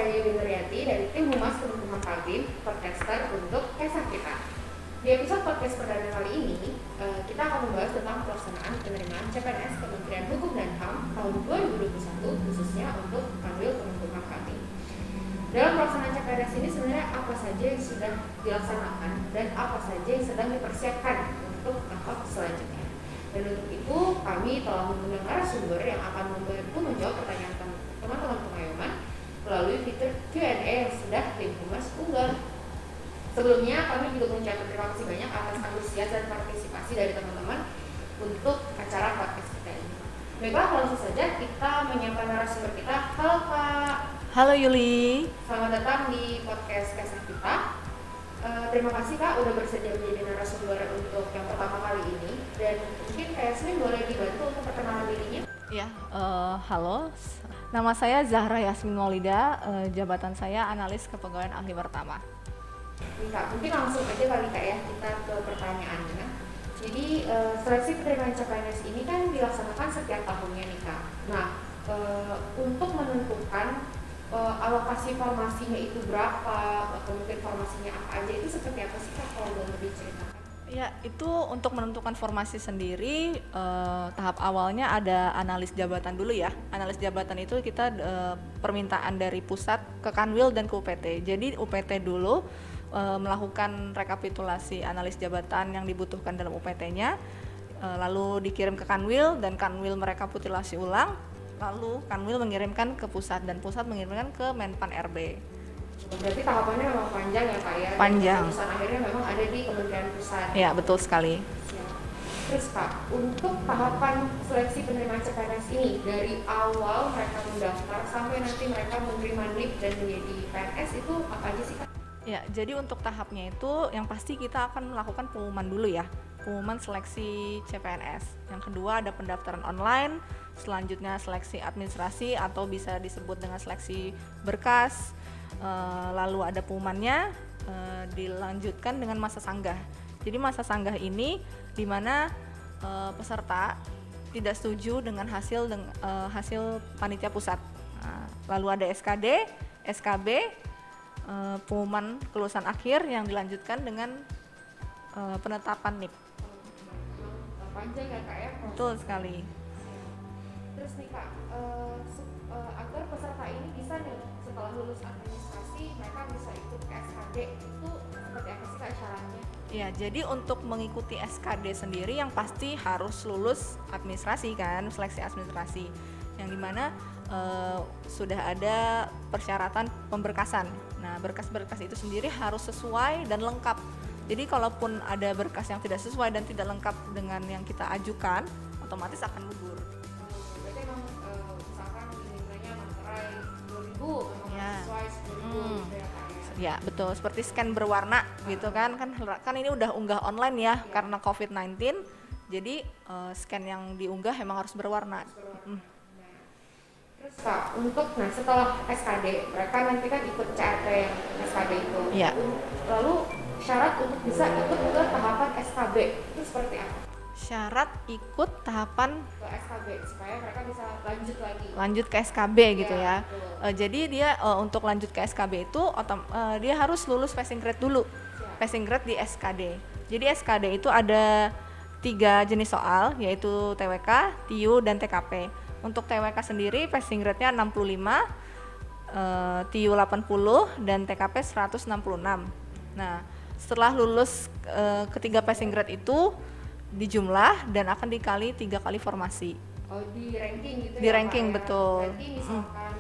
saya Yuli Nuryati dari tim Humas Kemenkumham Kaltim, podcaster untuk Kisah Kita. Di episode podcast perdana kali ini, kita akan membahas tentang pelaksanaan penerimaan CPNS Kementerian Hukum dan HAM tahun 2021, khususnya untuk Kanwil Kemenkumham Kaltim. Dalam pelaksanaan CPNS ini sebenarnya apa saja yang sudah dilaksanakan dan apa saja yang sedang dipersiapkan untuk tahap selanjutnya. Dan untuk itu, kami telah mengundang narasumber yang akan membantu menjawab pertanyaan teman-teman pengayuman melalui fitur Q&A yang sudah tim Humas unggah. Sebelumnya, kami juga mengucapkan terima kasih banyak atas antusias dan partisipasi dari teman-teman untuk acara podcast kita ini. Baiklah, langsung saja kita menyapa narasumber kita. Halo Kak. Halo Yuli. Selamat datang di podcast Kisah Kita. Terima kasih Kak udah bersedia menjadi narasumber untuk yang pertama kali ini. Dan mungkin Kak Yasmin boleh dibantu untuk perkenalan dirinya? Ya, halo. Nama saya Zahra Yasmin Maulida. Jabatan saya analis kepegawaian ahli pertama. Nih Kak, mungkin langsung aja kali Kak ya kita ke pertanyaannya. Jadi seleksi penerimaan CPNS ini kan dilaksanakan setiap tahunnya nih Kak. Nah, untuk menentukan alokasi formasinya itu berapa atau mungkin formasinya apa aja itu seperti apa sih Kak kalau boleh diceritakan? Ya, itu untuk menentukan formasi sendiri tahap awalnya ada analis jabatan dulu ya. Analis jabatan itu kita permintaan dari pusat ke Kanwil dan ke UPT. Jadi UPT dulu melakukan rekapitulasi analis jabatan yang dibutuhkan dalam UPT-nya, lalu dikirim ke Kanwil dan Kanwil merekapitulasi ulang, lalu Kanwil mengirimkan ke pusat dan pusat mengirimkan ke Menpan RB. Berarti tahapannya memang panjang ya Kak ya? Panjang. Dan keputusan akhirnya memang ada di Kementerian Pusat. Ya, betul sekali. Siap. Terus Kak, untuk tahapan seleksi penerimaan CPNS ini dari awal mereka mendaftar sampai nanti mereka menerima NIP dan menjadi PNS itu apa aja sih Kak? Ya, jadi untuk tahapnya itu yang pasti kita akan melakukan pengumuman dulu ya, pengumuman seleksi CPNS. Yang kedua ada pendaftaran online, selanjutnya seleksi administrasi atau bisa disebut dengan seleksi berkas, lalu ada pengumumannya, dilanjutkan dengan masa sanggah. Jadi masa sanggah ini di mana peserta tidak setuju dengan hasil panitia pusat. Nah, lalu ada SKD, SKB, pengumuman kelulusan akhir yang dilanjutkan dengan penetapan NIP. Panjang ya Kak ya? Betul sekali. Terus nih Kak, agar peserta ini bisa nih setelah lulus administrasi mereka bisa ikut ke SKD itu seperti apa sih Kak syaratnya? Ya, jadi untuk mengikuti SKD sendiri yang pasti harus lulus administrasi kan, seleksi administrasi. Yang dimana sudah ada persyaratan pemberkasan. Nah, berkas-berkas itu sendiri harus sesuai dan lengkap. Jadi kalaupun ada berkas yang tidak sesuai dan tidak lengkap dengan yang kita ajukan, otomatis akan gugur. Berarti emang misalkan nilainya materai 2.000 memang Ya. sesuai 10.000 gitu ya Kak ya? Ya, betul. Seperti scan berwarna gitu kan ini udah unggah online ya, karena COVID-19. Jadi scan yang diunggah memang harus berwarna. Terus Kak, setelah SKD, mereka nanti kan ikut CAT yang SKD itu. Iya. Lalu syarat untuk bisa ikut ke tahapan SKB itu seperti apa? Syarat ikut tahapan Ke SKB supaya mereka bisa lanjut lagi. lanjut ke SKB gitu ya. Jadi dia untuk lanjut ke SKB itu dia harus lulus passing grade dulu. Passing grade di SKD. Jadi SKD itu ada 3 jenis soal, yaitu TWK, TIU, dan TKP. Untuk TWK sendiri passing grade-nya 65, TIU 80, dan TKP 166. Nah, setelah lulus ketiga passing grade itu dijumlah dan akan dikali 3 kali formasi. Oh, di ranking gitu Di ya? ranking, Pak, ya? betul. Berarti misalkan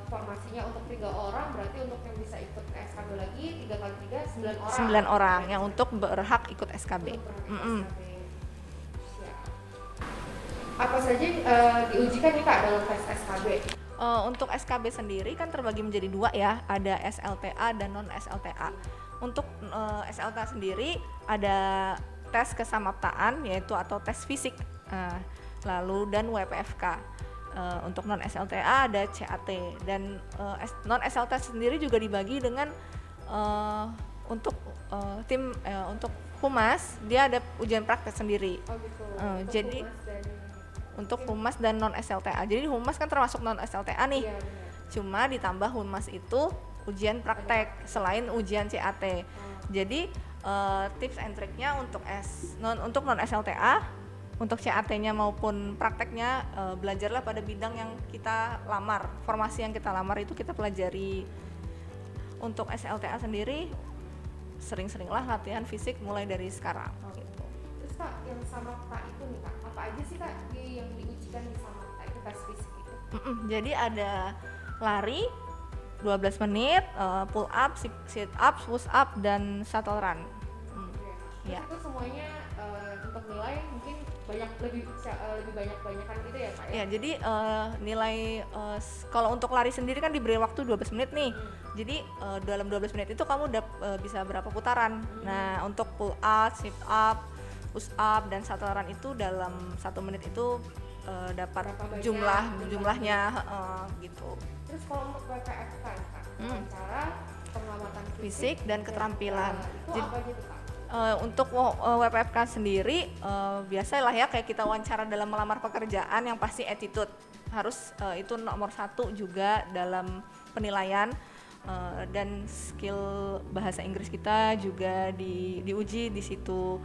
formasinya untuk 3 orang, berarti untuk yang bisa ikut ke SKB lagi 3 kali 3 9 orang. 9 orang yang untuk berhak ikut SKB. SKB. Siap. Apa saja diujikan nih Kak dalam tes SKB? Untuk SKB sendiri kan terbagi menjadi 2 ya, ada SLTA dan non SLTA. Untuk SLTA sendiri ada tes kesamaptaan yaitu atau tes fisik, lalu dan WPFK. Untuk non SLTA ada CAT dan non SLTA sendiri juga dibagi dengan untuk untuk humas dia ada ujian praktek sendiri. Oh gitu. Jadi untuk humas dan non SLTA. Jadi humas kan termasuk non SLTA nih. Iya, Cuma ditambah Hunmas itu ujian praktek selain ujian CAT. Jadi tips and triknya untuk non SLTA, untuk CAT-nya maupun prakteknya, belajarlah pada bidang yang kita lamar, formasi yang kita lamar itu kita pelajari. Untuk SLTA sendiri sering-seringlah latihan fisik mulai dari sekarang. Gitu. Terus Kak, yang Samapta itu nih Kak, apa aja sih Kak yang diujikan di Samapta itu tes fisik itu? Jadi ada lari 12 menit, pull up, sit up, push up, dan shuttle run. Terus itu semuanya untuk nilai mungkin lebih banyakan gitu ya Kak ya? Ya, jadi nilai kalau untuk lari sendiri kan diberi waktu 12 menit nih. Jadi dalam 12 menit itu kamu udah bisa berapa putaran. Nah, untuk pull up, sit up, push up, dan shuttle run itu dalam 1 menit itu dapat jumlahnya gitu. Terus kalau untuk WPFK Kak, cara pengamatan fisik dan keterampilan. Itu apa gitu Kak? Untuk WPFK sendiri biasalah ya kayak kita wawancara dalam melamar pekerjaan, yang pasti attitude harus itu nomor 1 juga dalam penilaian, dan skill bahasa Inggris kita juga diuji di situ,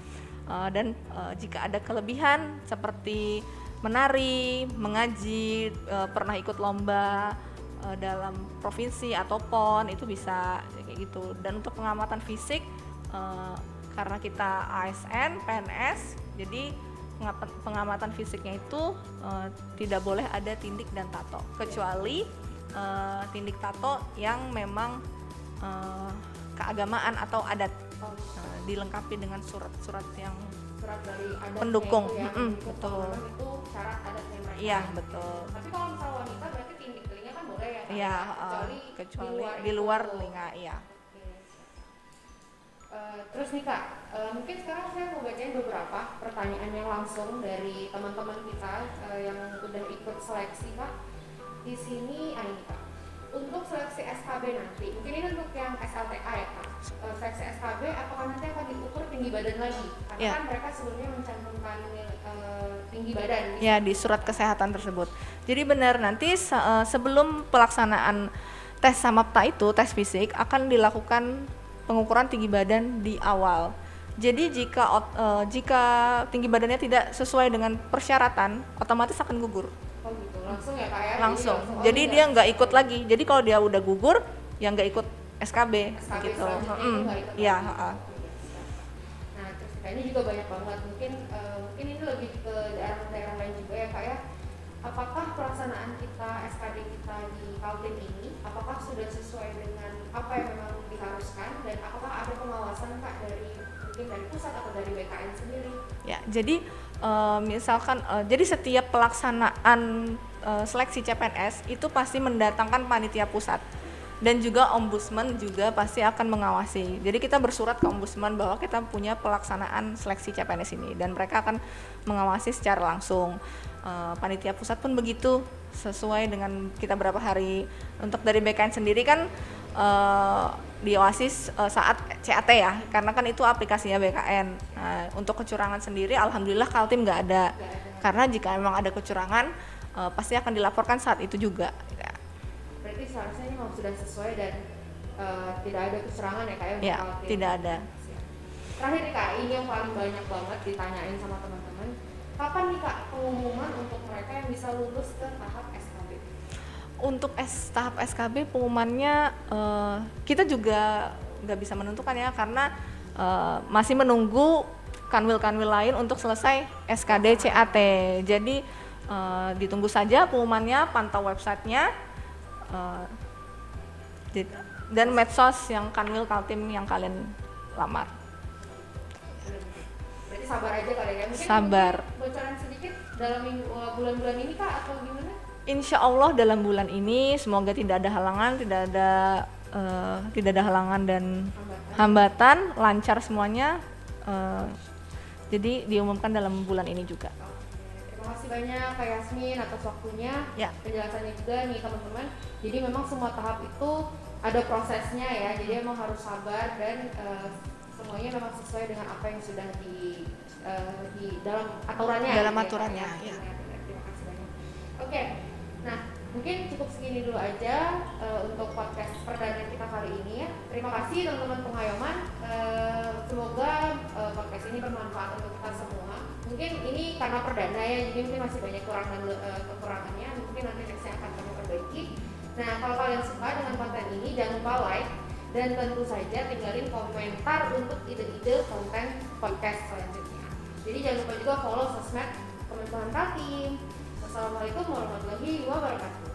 dan jika ada kelebihan seperti menari, mengaji, pernah ikut lomba dalam provinsi atau PON, itu bisa kayak gitu. Dan untuk pengamatan fisik, karena kita ASN, PNS, jadi pengamatan fisiknya itu tidak boleh ada tindik dan tato, kecuali tindik tato yang memang keagamaan atau adat, dilengkapi dengan surat-surat yang surat dari adatnya pendukung. itu ya, Betul. Itu syarat adatnya mereka. Iya, betul. Tapi kalau misal wanita berarti tindik telinga kan boleh ya? Iya, kecuali di luar telinga, iya. Terus nih Kak, mungkin sekarang saya mau bacain beberapa pertanyaan yang langsung dari teman-teman kita yang udah ikut seleksi Kak. Di sini ini Kak, untuk seleksi SKB nanti, mungkin ini untuk yang SLTA ya Kak. Seleksi SKB apakah nanti akan diukur tinggi badan lagi? Karena kan mereka sebelumnya mencantumkan tinggi badan. Ya, di surat kesehatan tersebut. Jadi benar, nanti sebelum pelaksanaan tes Samapta itu, tes fisik, akan dilakukan pengukuran tinggi badan di awal. Jadi jika tinggi badannya tidak sesuai dengan persyaratan, otomatis akan gugur. Oh gitu, langsung ya Kak ya? Langsung. Jadi dia nggak ikut lagi. Jadi kalau dia udah gugur, ya nggak ikut SKB gitu. Iya. Nah, terus kayaknya juga banyak banget. Mungkin ini lebih ke daerah-daerah lain juga ya Kak ya. Apakah pelaksanaan kita SKD kita di Kaltim ini, apakah sudah sesuai dengan apa yang memang diharuskan, dan apakah ada pengawasan Kak mungkin dari pusat atau dari BKN sendiri? Ya, jadi misalkan jadi setiap pelaksanaan seleksi CPNS itu pasti mendatangkan panitia pusat, dan juga ombudsman juga pasti akan mengawasi. Jadi kita bersurat ke ombudsman bahwa kita punya pelaksanaan seleksi CPNS ini, dan mereka akan mengawasi secara langsung. Panitia pusat pun begitu, sesuai dengan kita berapa hari. Untuk dari BKN sendiri kan diawasi saat CAT ya, karena kan itu aplikasinya BKN. Untuk kecurangan sendiri alhamdulillah Kaltim nggak ada. Karena jika memang ada kecurangan pasti akan dilaporkan saat itu juga. Berarti seharusnya ini memang sudah sesuai dan tidak ada kecurangan ya Kak ya? Ya, tidak ada. Terakhir nih Kak, ini yang paling banyak banget ditanyain sama teman-teman. Kapan nih Kak pengumuman untuk mereka yang bisa lulus ke tahap SKB? Untuk tahap SKB pengumumannya kita juga nggak bisa menentukan ya, karena masih menunggu kanwil-kanwil lain untuk selesai SKD CAT. Jadi ditunggu saja pengumumannya, pantau websitenya dan medsos yang kanwil Kaltim yang kalian lamar. Berarti sabar aja kali ya? Mungkin sabar. Bocoran sedikit dalam bulan-bulan ini Kak atau gimana? Insya Allah dalam bulan ini semoga tidak ada halangan, tidak ada halangan dan hambatan, lancar semuanya. Jadi diumumkan dalam bulan ini juga. Terima kasih banyak Kak Yasmin atas waktunya, penjelasannya juga nih teman-teman. Jadi memang semua tahap itu ada prosesnya ya, jadi emang harus sabar dan semuanya memang sesuai dengan apa yang sudah di dalam aturannya. Dalam aturannya. Ya. Terima kasih banyak. Oke, nah mungkin mungkin cukup segini dulu aja untuk podcast perdana kita kali ini ya. Terima kasih teman-teman Penghayoman. Semoga podcast ini bermanfaat untuk kita semua. Mungkin ini karena perdana ya, jadi mungkin masih banyak kekurangannya. Mungkin nanti nextnya akan kami perbaiki. Nah, kalau kalian suka dengan konten ini, jangan lupa like dan tentu saja tinggalin komentar untuk ide-ide konten podcast selanjutnya. Jadi jangan lupa juga follow sosmed Kementerian Kaltim. Wassalamualaikum warahmatullahi wabarakatuh.